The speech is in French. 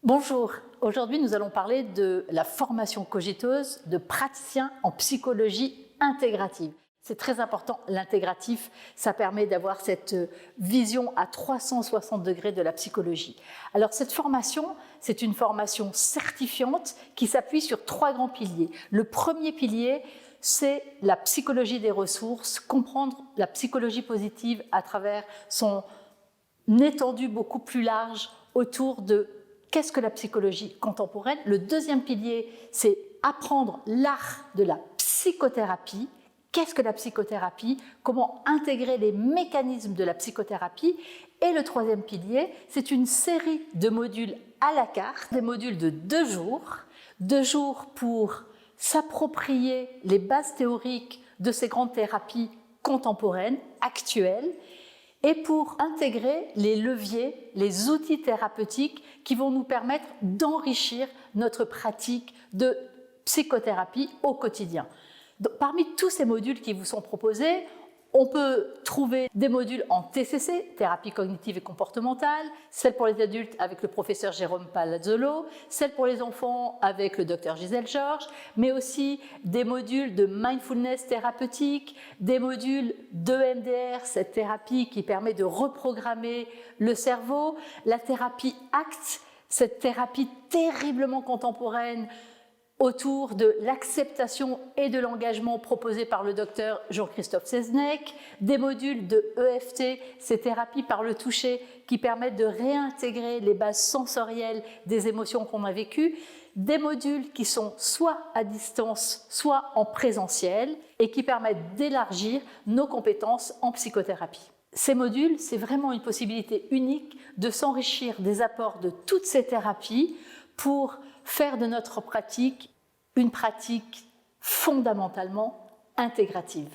Bonjour, aujourd'hui nous allons parler de la formation cogiteuse de praticiens en psychologie intégrative. C'est très important, l'intégratif, ça permet d'avoir cette vision à 360 degrés de la psychologie. Alors cette formation, c'est une formation certifiante qui s'appuie sur 3 grands piliers. Le premier pilier, c'est la psychologie des ressources, comprendre la psychologie positive à travers son étendue beaucoup plus large autour de qu'est-ce que la psychologie contemporaine. Le deuxième pilier, c'est apprendre l'art de la psychothérapie. Qu'est-ce que la psychothérapie? Comment intégrer les mécanismes de la psychothérapie? Et le troisième pilier, c'est une série de modules à la carte, des modules de 2 jours. 2 jours pour s'approprier les bases théoriques de ces grandes thérapies contemporaines, actuelles, et pour intégrer les leviers, les outils thérapeutiques qui vont nous permettre d'enrichir notre pratique de psychothérapie au quotidien. Donc, parmi tous ces modules qui vous sont proposés, on peut trouver des modules en TCC, thérapie cognitive et comportementale, celle pour les adultes avec le professeur Jérôme Palazzolo, celle pour les enfants avec le docteur Gisèle Georges, mais aussi des modules de mindfulness thérapeutique, des modules d'EMDR, cette thérapie qui permet de reprogrammer le cerveau, la thérapie ACT, cette thérapie terriblement contemporaine autour de l'acceptation et de l'engagement proposé par le docteur Jean-Christophe Seznec, des modules de EFT, ces thérapies par le toucher qui permettent de réintégrer les bases sensorielles des émotions qu'on a vécues, des modules qui sont soit à distance, soit en présentiel et qui permettent d'élargir nos compétences en psychothérapie. Ces modules, c'est vraiment une possibilité unique de s'enrichir des apports de toutes ces thérapies pour faire de notre pratique une pratique fondamentalement intégrative.